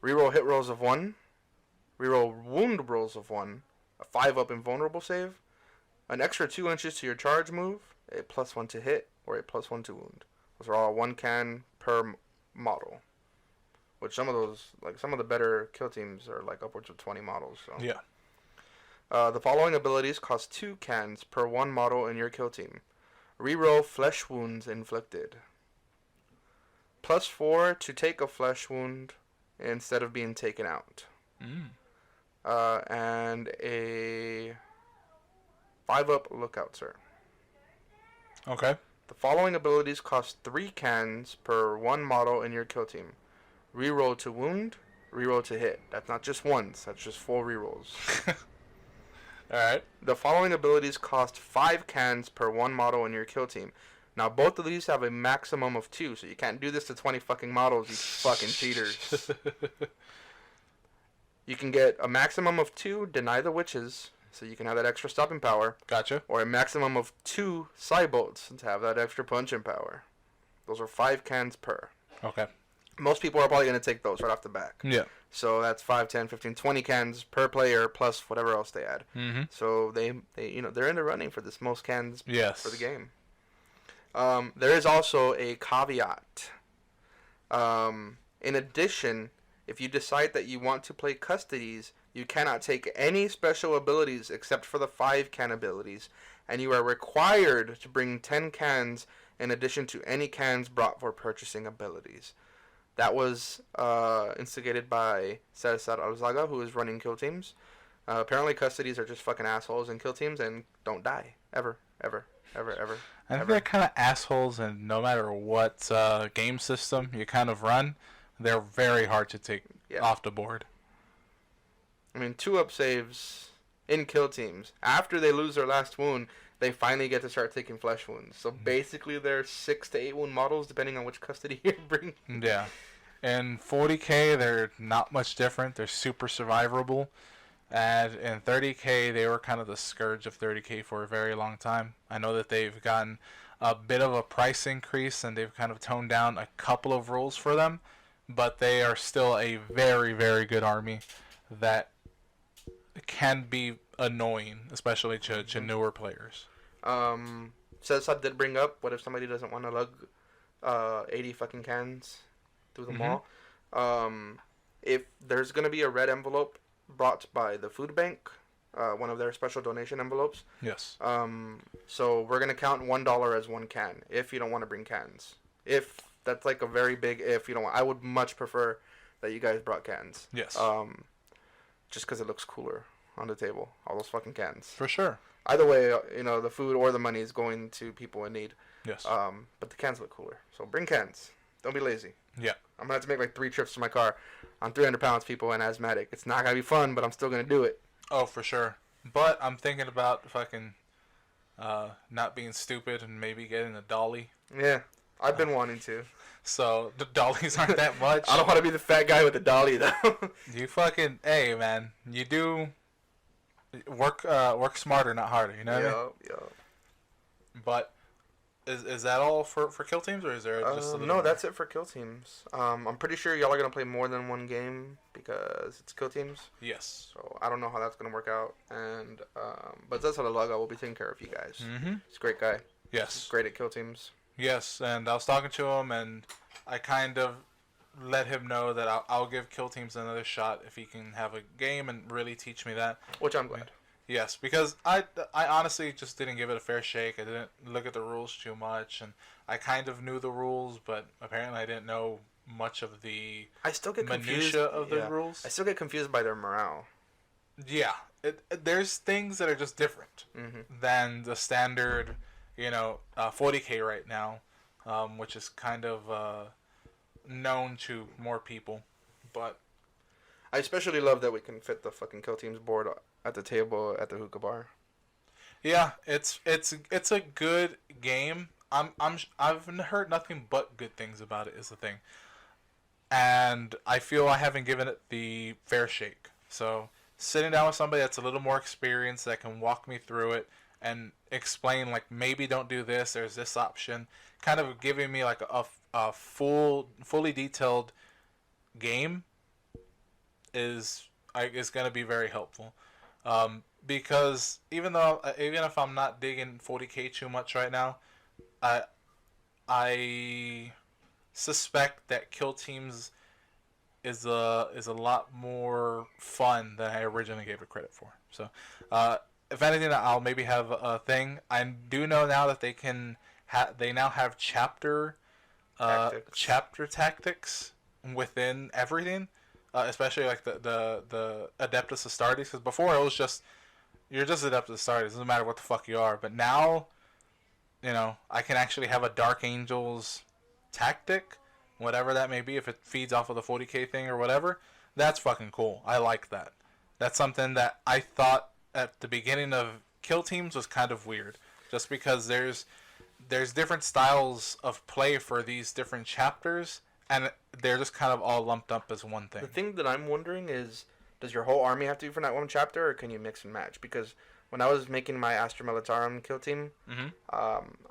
Reroll hit rolls of 1. Reroll wound rolls of 1. A 5-up invulnerable save. An extra 2 inches to your charge move, a +1 to hit, or a +1 to wound. Those are all 1 can per model. Which some of those, like some of the better kill teams are like upwards of 20 models. So. Yeah. The following abilities cost 2 cans per 1 model in your kill team. Reroll flesh wounds inflicted. +4 to take a flesh wound instead of being taken out. And a 5-up lookout, sir. Okay. The following abilities cost 3 cans per 1 model in your kill team. Reroll to wound, reroll to hit. That's not just once, that's just 4 rerolls. Alright. The following abilities cost 5 cans per 1 model in your kill team. Now, both of these have a maximum of 2, so you can't do this to 20 fucking models, you fucking cheaters. You can get a maximum of 2, deny the witches, so you can have that extra stopping power. Gotcha. Or a maximum of 2 psi bolts to have that extra punching power. Those are 5 cans per. Okay. most people are probably going to take those right off the back. Yeah. So that's 5, 10, 15, 20 cans per player plus whatever else they add. Mm-hmm. So they they're in the running for this most cans Yes. for the game. There is also a caveat. In addition, if you decide that you want to play custodies, you cannot take any special abilities except for the 5 can abilities, and you are required to bring 10 cans in addition to any cans brought for purchasing abilities. That was instigated by Cesar Alzaga, who is running kill teams. Apparently, custodies are just fucking assholes in kill teams and don't die. Ever. I think they're kind of assholes, and no matter what game system you kind of run, they're very hard to take off the board. I mean, 2-up saves in kill teams, after they lose their last wound, they finally get to start taking flesh wounds. So basically, they're 6 to 8 wound models, depending on which custody you bring. Yeah. In 40k, they're not much different. They're super survivable. And in 30k, they were kind of the scourge of 30k for a very long time. I know that they've gotten a bit of a price increase, and they've kind of toned down a couple of rules for them. But they are still a very, very good army that can be annoying, especially to newer players. Cesar did bring up, what if somebody doesn't want to lug 80 fucking cans through the mall? If there's going to be a red envelope brought by the food bank, one of their special donation envelopes. Yes. So we're going to count $1 as 1 can if you don't want to bring cans. If that's like a very big if you don't want. I would much prefer that you guys brought cans. Yes. Just because it looks cooler on the table. All those fucking cans. For sure. Either way, the food or the money is going to people in need. Yes. But the cans look cooler. So bring cans. Don't be lazy. Yeah. I'm going to have to make like 3 trips to my car. I'm 300 pounds, people, and asthmatic. It's not going to be fun, but I'm still going to do it. Oh, for sure. But I'm thinking about fucking not being stupid and maybe getting a dolly. Yeah. I've been wanting to. So the dollies aren't that much. I don't want to be the fat guy with the dolly, though. You fucking... Hey, man. You do... Work smarter, not harder. You know what I mean? Yeah. But... Is that all for kill teams, or is there just a little no, more? that's it for kill teams. I'm pretty sure y'all are going to play more than one game because it's kill teams. Yes. So I don't know how that's going to work out. And but that's how the logo will be taking care of you guys. Mm-hmm. He's a great guy. Yes. He's great at kill teams. Yes, and I was talking to him, and I kind of let him know that I'll give kill teams another shot if he can have a game and really teach me that. Which I'm glad. Yes, because I honestly just didn't give it a fair shake. I didn't look at the rules too much, and I kind of knew the rules, but apparently I didn't know much of the minutia of the rules. I still get confused by their morale. Yeah, there's things that are just different than the standard, 40k right now, which is kind of known to more people. But I especially love that we can fit the fucking kill teams board at the table at the hookah bar. Yeah, it's a good game. I've heard nothing but good things about it, is the thing. And I feel I haven't given it the fair shake. So sitting down with somebody that's a little more experienced that can walk me through it and explain, like, maybe don't do this, there's this option, kind of giving me like a fully detailed game is going to be very helpful. Because even if I'm not digging 40k too much right now, I suspect that kill teams is a lot more fun than I originally gave it credit for. So, if anything, I'll maybe have a thing. I do know now that they now have chapter tactics within everything. Especially like the Adeptus Astartes, because before it was just you're just Adeptus Astartes. It doesn't matter what the fuck you are. But now, I can actually have a Dark Angels tactic, whatever that may be. If it feeds off of the 40k thing or whatever, that's fucking cool. I like that. That's something that I thought at the beginning of kill teams was kind of weird, just because there's different styles of play for these different chapters. And they're just kind of all lumped up as one thing. The thing that I'm wondering is, does your whole army have to be from that one chapter, or can you mix and match? Because when I was making my Astra Militarum kill team, Mm-hmm.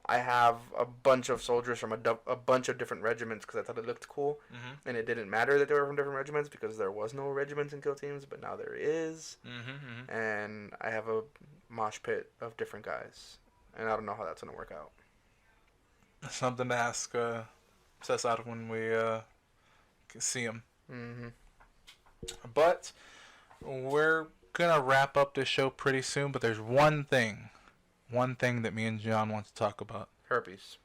I have a bunch of soldiers from a bunch of different regiments because I thought it looked cool. Mm-hmm. And it didn't matter that they were from different regiments because there was no regiments in kill teams, but now there is. Mm-hmm. And I have a mosh pit of different guys. And I don't know how that's going to work out. Something to ask Cesar when we see him. Mm-hmm. But we're gonna wrap up this show pretty soon. But there's one thing that me and John want to talk about. Herpes.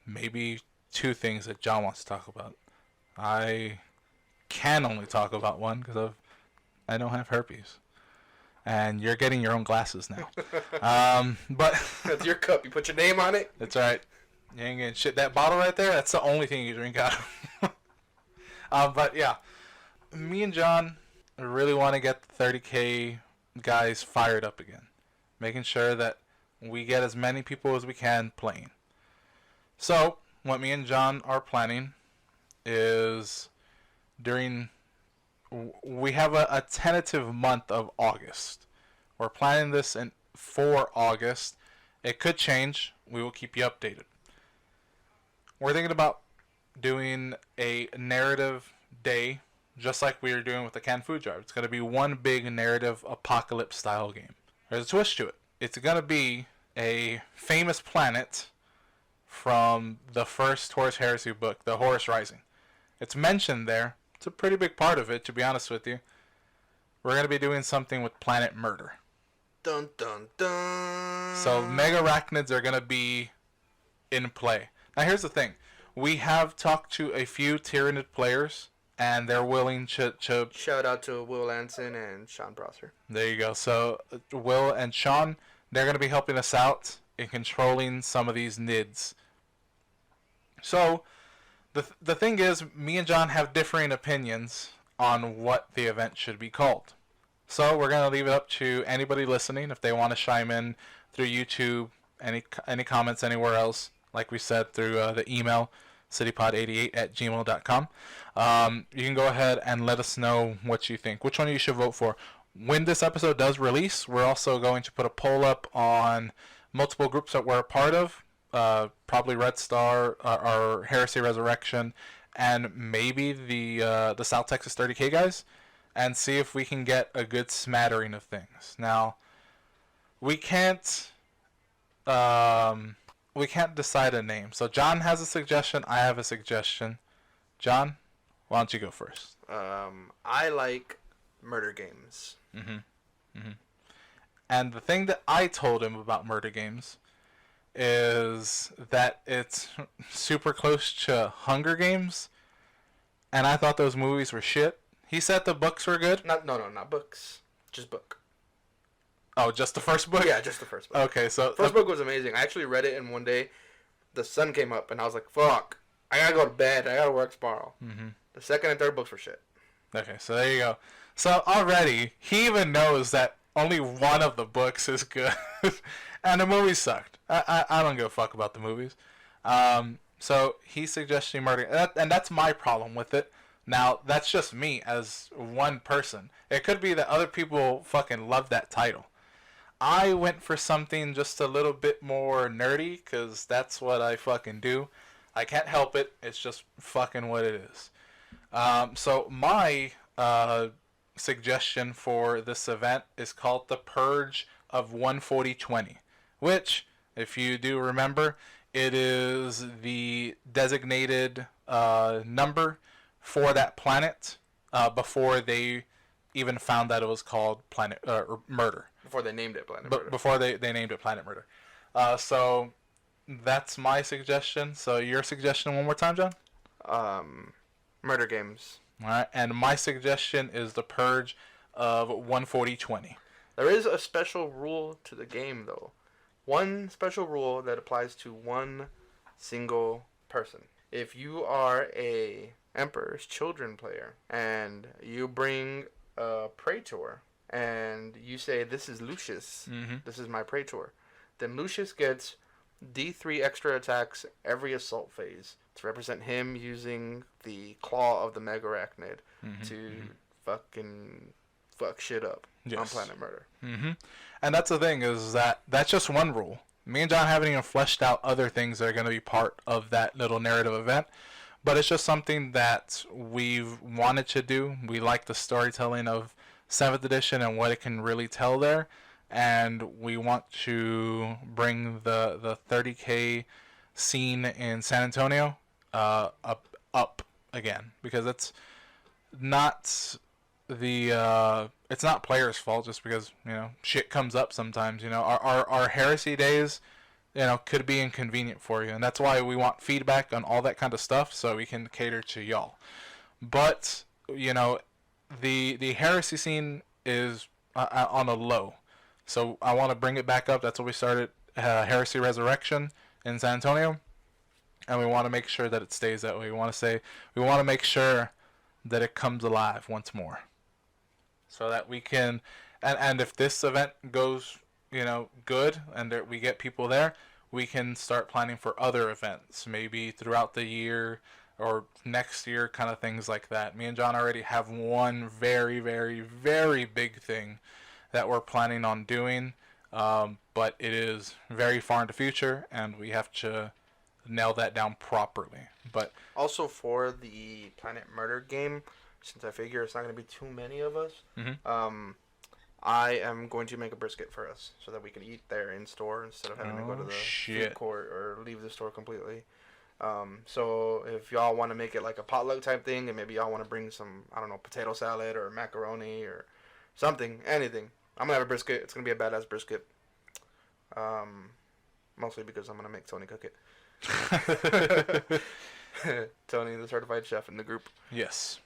Maybe two things that John wants to talk about. I can only talk about one because I don't have herpes, and you're getting your own glasses now. But That's your cup. You put your name on it. that's right. You ain't getting shit. That bottle right there, that's the only thing you drink out of. But yeah, me and John really want to get the 30K guys fired up again. Making sure that we get as many people as we can playing. So, what me and John are planning is we have a tentative month of August. We're planning this for August. It could change. We will keep you updated. We're thinking about doing a narrative day, just like we were doing with the canned food drive. It's going to be one big narrative apocalypse style game. There's a twist to it. It's going to be a famous planet from the first Horus Heresy book, the Horus Rising. It's mentioned there. It's a pretty big part of it, to be honest with you. We're going to be doing something with planet murder. Dun dun dun. So mega arachnids are going to be in play. Now here's the thing. We have talked to a few Tyrannid players, and they're willing to... Shout out to Will Anson and Sean Prosser. There you go. So Will and Sean, they're going to be helping us out in controlling some of these NIDs. So the thing is, me and John have differing opinions on what the event should be called. So we're going to leave it up to anybody listening if they want to chime in through YouTube, any comments anywhere else, like we said, through the email, citypod88@gmail.com. You can go ahead and let us know what you think, which one you should vote for. When this episode does release, we're also going to put a poll up on multiple groups that we're a part of, probably Red Star, or Heresy Resurrection, and maybe the South Texas 30K guys, and see if we can get a good smattering of things. Now, we can't decide a name. So John has a suggestion. I have a suggestion. John, why don't you go first? I like murder games. And the thing that I told him about murder games is that it's super close to Hunger Games, and I thought those movies were shit. He said the books were good. Not books. Just book. Oh, just the first book? Yeah, just the first book. Okay, so... First book was amazing. I actually read it in one day. The sun came up, and I was like, fuck. I gotta go to bed. I gotta work tomorrow. The second and third books were shit. Okay, so there you go. So already, he even knows that only one of the books is good. And the movie sucked. I don't give a fuck about the movies. So he's suggesting murder. And that's my problem with it. Now, that's just me as one person. It could be that other people fucking love that title. I went for something just a little bit more nerdy, because that's what I fucking do. I can't help it. It's just fucking what it is. So my suggestion for this event is called the Purge of 14020, which, if you do remember, it is the designated number for that planet before they even found that it was called Planet Murder. Before they named it Planet Murder. Before they named it Planet Murder. So that's my suggestion. So your suggestion one more time, John? Murder games. All right, and my suggestion is the Purge of 14020. There is a special rule to the game, though. One special rule that applies to one single person. If you are a Emperor's Children player and you bring a Praetor and you say, this is Lucius, this is my Praetor, then Lucius gets D3 extra attacks every assault phase to represent him using the claw of the Mega Arachnid to fucking fuck shit up. on Yes. Planet Murder. Mm-hmm. And that's the thing, is that that's just one rule. Me and John haven't even fleshed out other things that are going to be part of that little narrative event. But it's just something that we've wanted to do. We like the storytelling of 7th edition and what it can really tell there. And we want to bring the 30K scene in San Antonio up again. Because it's not it's not players' fault, just because, shit comes up sometimes. Our heresy days, could be inconvenient for you, and that's why we want feedback on all that kind of stuff so we can cater to y'all. But the heresy scene is on a low, so I want to bring it back up. That's what we started, Heresy Resurrection in San Antonio, and we want to make sure that it stays that way. We want to make sure that it comes alive once more, so that we can, and if this event goes good, and we get people there, we can start planning for other events, maybe throughout the year or next year, kind of things like that. Me and John already have one very, very, very big thing that we're planning on doing, but it is very far in the future, and we have to nail that down properly. But also for the Planet Murder game, since I figure it's not going to be too many of us, I am going to make a brisket for us so that we can eat there in store instead of having to go to the food court or leave the store completely. So if y'all want to make it like a potluck type thing, and maybe y'all want to bring some, I don't know, potato salad or macaroni or something, anything, I'm going to have a brisket. It's going to be a badass brisket. Mostly because I'm going to make Tony cook it. Tony, the certified chef in the group. yes.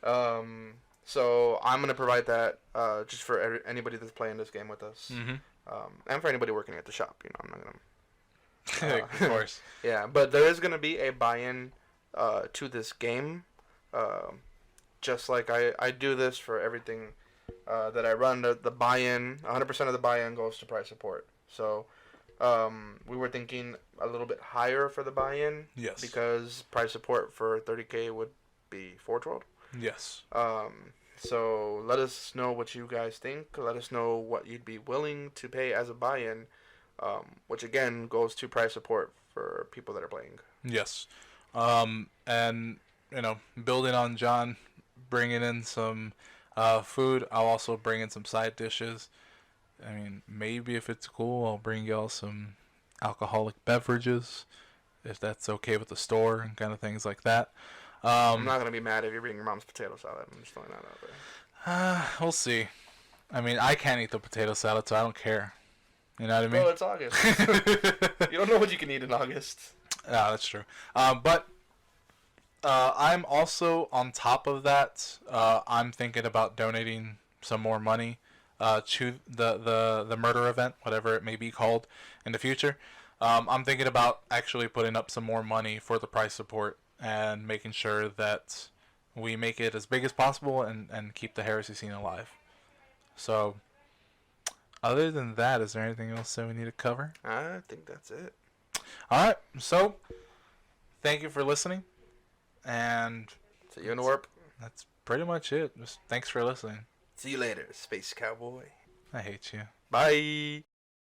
So I'm going to provide that just for anybody that's playing this game with us. And for anybody working at the shop. I'm not going to... of course. Yeah, but there is going to be a buy-in to this game. Just like I do this for everything that I run. The buy-in, 100% of the buy-in goes to prize support. So we were thinking a little bit higher for the buy-in. Yes. Because prize support for 30K would be $412. Yes. So let us know what you guys think. Let us know what you'd be willing to pay as a buy-in, which again goes to prize support for people that are playing. Yes. And building on John bringing in some food, I'll also bring in some side dishes. I mean, maybe if it's cool, I'll bring y'all some alcoholic beverages, if that's okay with the store, and kind of things like that. I'm not going to be mad if you bring your mom's potato salad. I'm just throwing that out there. We'll see. I mean, I can't eat the potato salad, so I don't care. You know what I mean? Well, it's August. You don't know what you can eat in August. Yeah, that's true. But I'm also, on top of that, I'm thinking about donating some more money to the murder event, whatever it may be called, in the future. I'm thinking about actually putting up some more money for the prize support and making sure that we make it as big as possible and keep the heresy scene alive. So, other than that, is there anything else that we need to cover? I think that's it. Alright, so, thank you for listening, and See you in the warp. that's pretty much it. Just thanks for listening. See you later, Space Cowboy. I hate you. Bye.